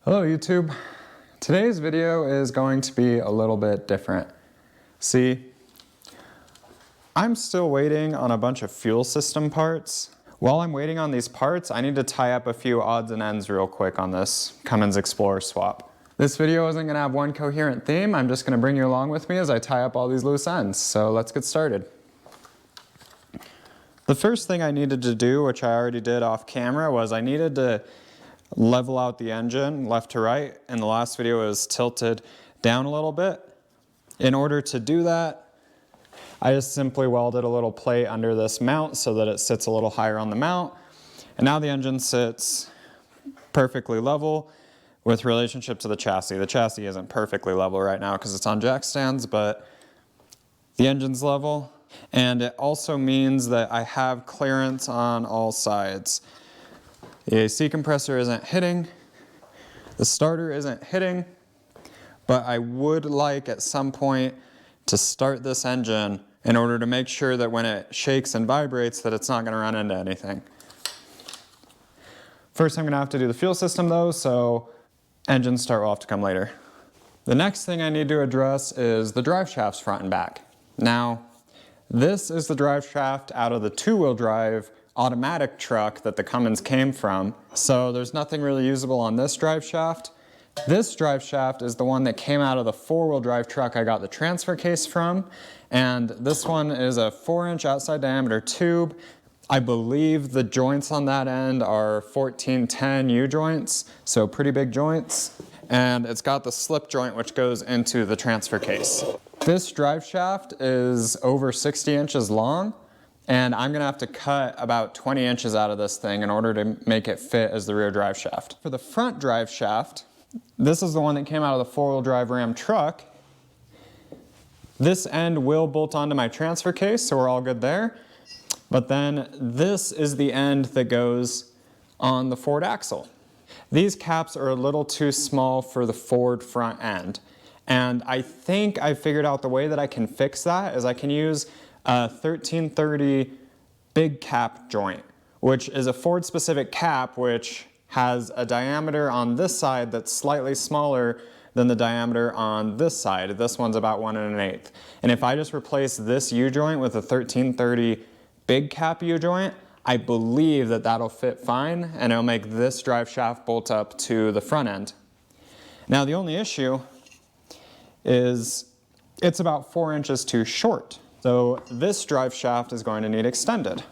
Hello YouTube. Today's video is going to be a little bit different. See, I'm still waiting on a bunch of fuel system parts. While I'm waiting on these parts, I need to tie up a few odds and ends real quick on this Cummins Explorer swap. This video isn't gonna have one coherent theme. I'm just gonna bring you along with me as I tie up all these loose ends. So let's get started. The first thing I needed to do, which I already did off camera, was I needed to level out the engine left to right, and the last video was tilted down a little bit. In order to do that, I just simply welded a little plate under this mount so that it sits a little higher on the mount, and now the engine sits perfectly level with relationship to the chassis. The chassis isn't perfectly level right now because it's on jack stands, but the engine's level, and it also means that I have clearance on all sides. The AC compressor isn't hitting, the starter isn't hitting, but I would like at some point to start this engine in order to make sure that when it shakes and vibrates that it's not going to run into anything. First I'm going to have to do the fuel system though, so engine start will have to come later. The next thing I need to address is the drive shafts front and back. Now, this is the drive shaft out of the two-wheel drive automatic truck that the Cummins came from, so there's nothing really usable on this drive shaft. This drive shaft is the one that came out of the four-wheel drive truck I got the transfer case from, and this one is a 4-inch outside diameter tube. I believe the joints on that end are 1410 U-joints, so pretty big joints, and it's got the slip joint which goes into the transfer case. This drive shaft is over 60 inches long, and I'm gonna have to cut about 20 inches out of this thing in order to make it fit as the rear drive shaft. For the front drive shaft, this is the one that came out of the four-wheel drive Ram truck. This end will bolt onto my transfer case, so we're all good there. But then this is the end that goes on the Ford axle. These caps are a little too small for the Ford front end. And I think I figured out the way that I can fix that is I can use a 1330 big cap joint, which is a Ford specific cap which has a diameter on this side that's slightly smaller than the diameter on this side. This one's about 1 1/8. And if I just replace this U-joint with a 1330 big cap U-joint, I believe that that'll fit fine and it'll make this drive shaft bolt up to the front end. Now the only issue is it's about 4 inches too short. So this drive shaft is going to need extended.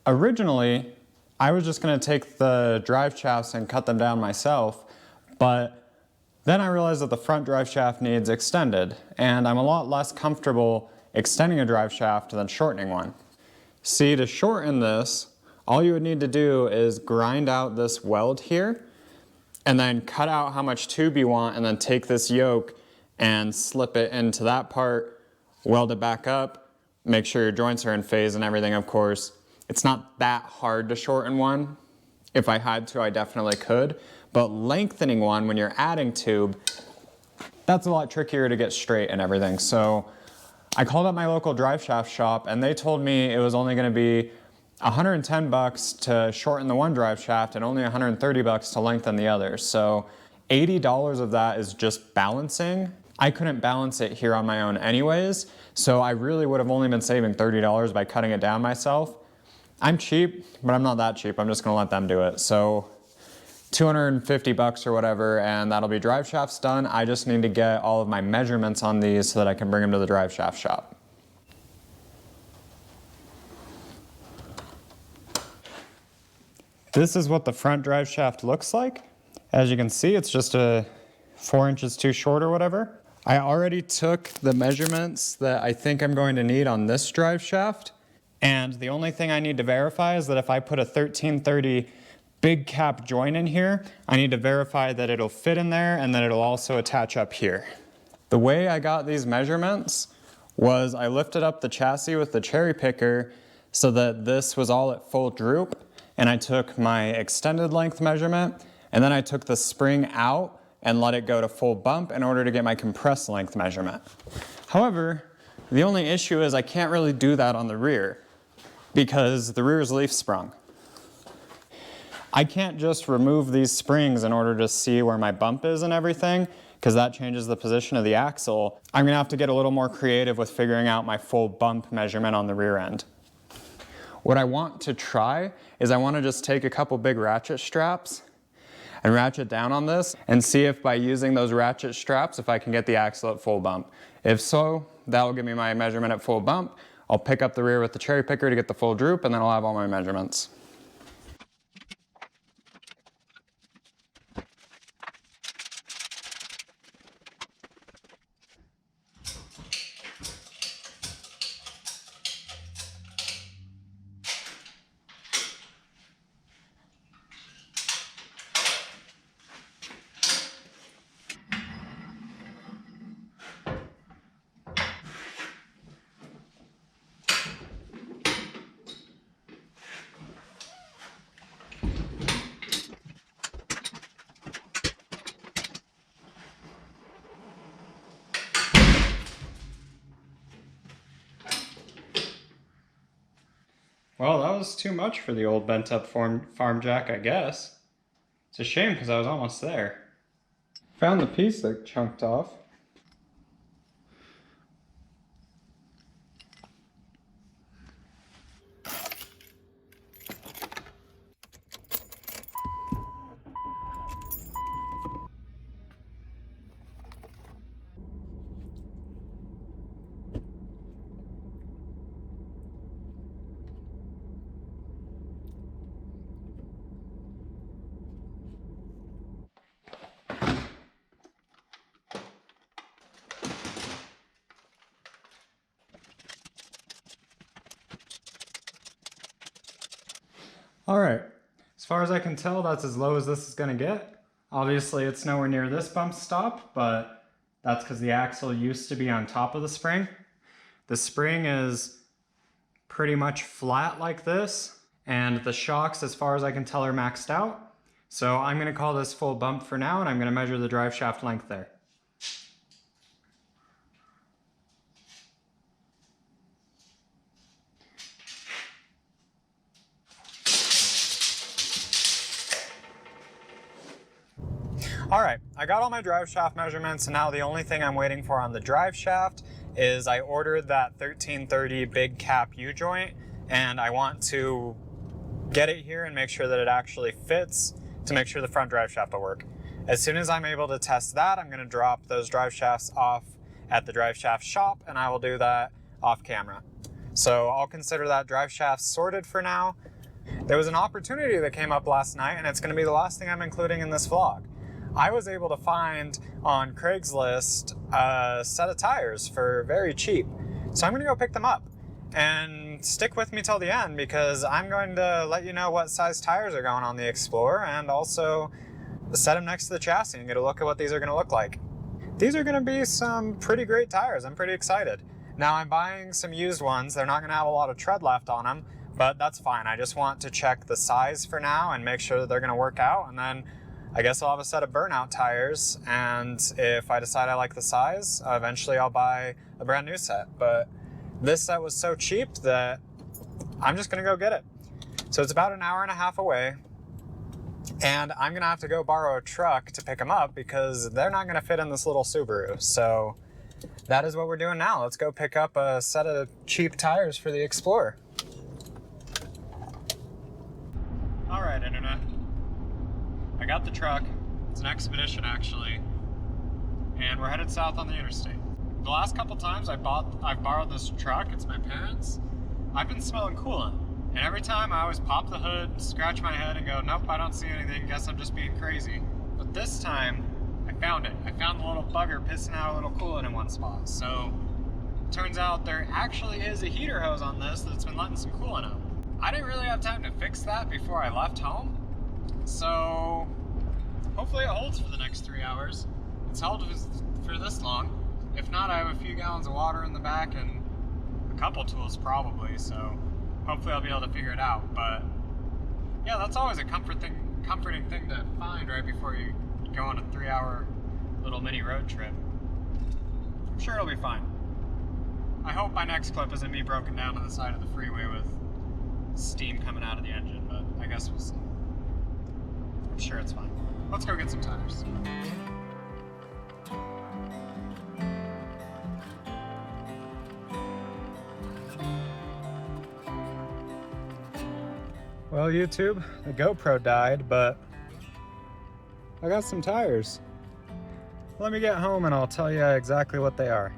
Originally, I was just going to take the drive shafts and cut them down myself, but then I realized that the front drive shaft needs extended, and I'm a lot less comfortable extending a drive shaft than shortening one. See, to shorten this, all you would need to do is grind out this weld here, and then cut out how much tube you want, and then take this yoke and slip it into that part, weld it back up, make sure your joints are in phase and everything, of course. It's not that hard to shorten one. If I had to, I definitely could. But lengthening one when you're adding tube, that's a lot trickier to get straight and everything. So I called up my local drive shaft shop and they told me it was only gonna be 110 bucks to shorten the one drive shaft and only 130 bucks to lengthen the other. So $80 of that is just balancing. I couldn't balance it here on my own anyways, so I really would have only been saving $30 by cutting it down myself. I'm cheap, but I'm not that cheap. I'm just gonna let them do it. So 250 bucks or whatever, and that'll be drive shafts done. I just need to get all of my measurements on these so that I can bring them to the drive shaft shop. This is what the front drive shaft looks like. As you can see, it's just 4 inches too short or whatever. I already took the measurements that I think I'm going to need on this drive shaft, and the only thing I need to verify is that if I put a 1330 big cap joint in here, I need to verify that it'll fit in there and that it'll also attach up here. The way I got these measurements was I lifted up the chassis with the cherry picker so that this was all at full droop, and I took my extended length measurement, and then I took the spring out and let it go to full bump in order to get my compressed length measurement. However, the only issue is I can't really do that on the rear because the rear is leaf sprung. I can't just remove these springs in order to see where my bump is and everything, because that changes the position of the axle. I'm gonna have to get a little more creative with figuring out my full bump measurement on the rear end. What I want to try is I want to just take a couple big ratchet straps and ratchet down on this and see if by using those ratchet straps, if I can get the axle at full bump. If so, that'll give me my measurement at full bump. I'll pick up the rear with the cherry picker to get the full droop, and then I'll have all my measurements. Well, that was too much for the old bent up farm jack, I guess. It's a shame because I was almost there. Found the piece that chunked off. All right, as far as I can tell, that's as low as this is gonna get. Obviously, it's nowhere near this bump stop, but that's because the axle used to be on top of the spring. The spring is pretty much flat like this, and the shocks, as far as I can tell, are maxed out. So I'm gonna call this full bump for now, and I'm gonna measure the drive shaft length there. All right, I got all my drive shaft measurements, and now the only thing I'm waiting for on the drive shaft is I ordered that 1330 big cap U-joint, and I want to get it here and make sure that it actually fits to make sure the front drive shaft will work. As soon as I'm able to test that, I'm gonna drop those drive shafts off at the Driveshaft shop, and I will do that off camera. So I'll consider that drive shaft sorted for now. There was an opportunity that came up last night, and it's gonna be the last thing I'm including in this vlog. I was able to find on Craigslist a set of tires for very cheap. So I'm gonna go pick them up, and stick with me till the end because I'm going to let you know what size tires are going on the Explorer, and also set them next to the chassis and get a look at what these are gonna look like. These are gonna be some pretty great tires. I'm pretty excited. Now I'm buying some used ones. They're not gonna have a lot of tread left on them, but that's fine. I just want to check the size for now and make sure that they're gonna work out, and then I guess I'll have a set of burnout tires, and if I decide I like the size, eventually I'll buy a brand new set. But this set was so cheap that I'm just gonna go get it. So it's about an hour and a half away, and I'm gonna have to go borrow a truck to pick them up because they're not gonna fit in this little Subaru. So that is what we're doing now. Let's go pick up a set of cheap tires for the Explorer. All right, Internet. I got the truck. It's an Expedition, actually, and we're headed south on the interstate. The last couple times I've borrowed this truck, it's my parents', I've been smelling coolant, and every time I always pop the hood, scratch my head, and go, nope, I don't see anything, guess I'm just being crazy. But this time, I found it. I found the little bugger pissing out a little coolant in one spot. So, turns out there actually is a heater hose on this that's been letting some coolant out. I didn't really have time to fix that before I left home, so hopefully it holds for the next 3 hours. It's held for this long. If not, I have a few gallons of water in the back and a couple tools probably, so hopefully I'll be able to figure it out. But yeah, that's always a comforting thing to find right before you go on a 3-hour little mini road trip. I'm sure it'll be fine. I hope my next clip isn't me broken down on the side of the freeway with steam coming out of the engine, but I guess we'll see. I'm sure it's fine. Let's go get some tires. Well, YouTube, the GoPro died, but I got some tires. Let me get home and I'll tell you exactly what they are.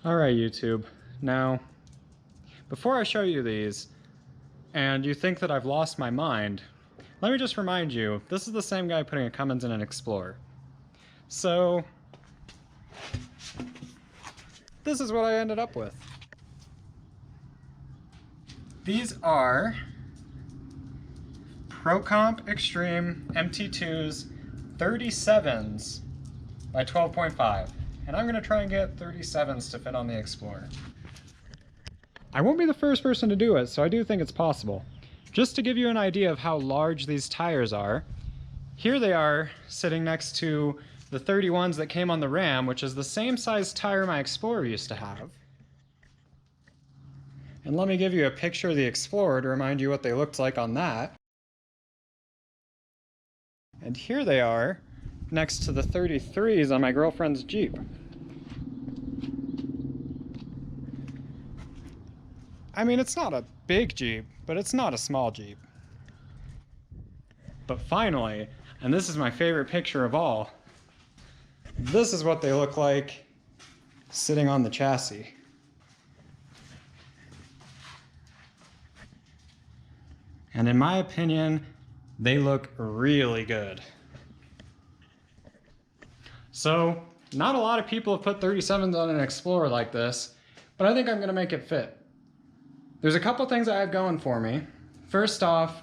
Alright YouTube, now before I show you these and you think that I've lost my mind, let me just remind you, this is the same guy putting a Cummins in an Explorer. So this is what I ended up with. These are ProComp Extreme MT2s 37s by 12.5. And I'm gonna try and get 37s to fit on the Explorer. I won't be the first person to do it, so I do think it's possible. Just to give you an idea of how large these tires are, here they are sitting next to the 31s that came on the Ram, which is the same size tire my Explorer used to have. And let me give you a picture of the Explorer to remind you what they looked like on that. And here they are next to the 33s on my girlfriend's Jeep. I mean, it's not a big Jeep, but it's not a small Jeep. But finally, and this is my favorite picture of all, this is what they look like sitting on the chassis. And in my opinion, they look really good. So, not a lot of people have put 37s on an Explorer like this, but I think I'm gonna make it fit. There's a couple things I have going for me. First off,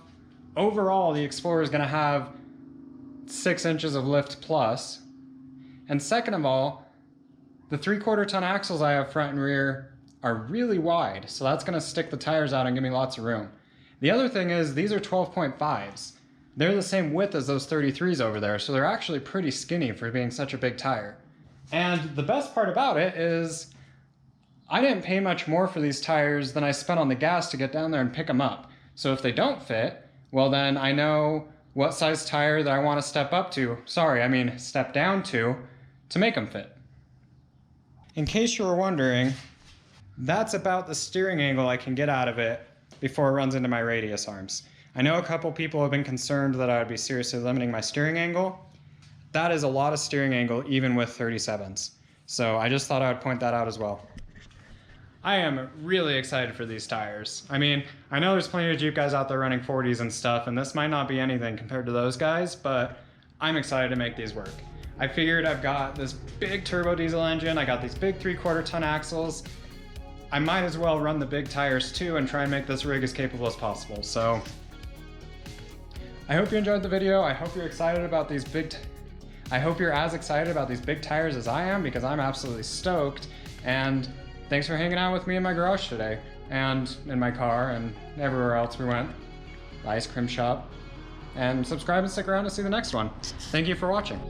overall the Explorer is gonna have 6 inches of lift plus. And second of all, the 3/4 ton axles I have front and rear are really wide, so that's gonna stick the tires out and give me lots of room. The other thing is, these are 12.5s. They're the same width as those 33s over there, so they're actually pretty skinny for being such a big tire. And the best part about it is, I didn't pay much more for these tires than I spent on the gas to get down there and pick them up. So if they don't fit, well then I know what size tire that I want to step down to make them fit. In case you were wondering, that's about the steering angle I can get out of it before it runs into my radius arms. I know a couple people have been concerned that I would be seriously limiting my steering angle. That is a lot of steering angle even with 37s. So I just thought I would point that out as well. I am really excited for these tires. I mean, I know there's plenty of Jeep guys out there running 40s and stuff, and this might not be anything compared to those guys, but I'm excited to make these work. I figured I've got this big turbo diesel engine, I got these big 3/4 ton axles. I might as well run the big tires too and try and make this rig as capable as possible. So I hope you enjoyed the video. I hope you're excited about these I hope you're as excited about these big tires as I am, because I'm absolutely stoked. And thanks for hanging out with me in my garage today, and in my car, and everywhere else we went. The ice cream shop. And subscribe and stick around to see the next one. Thank you for watching.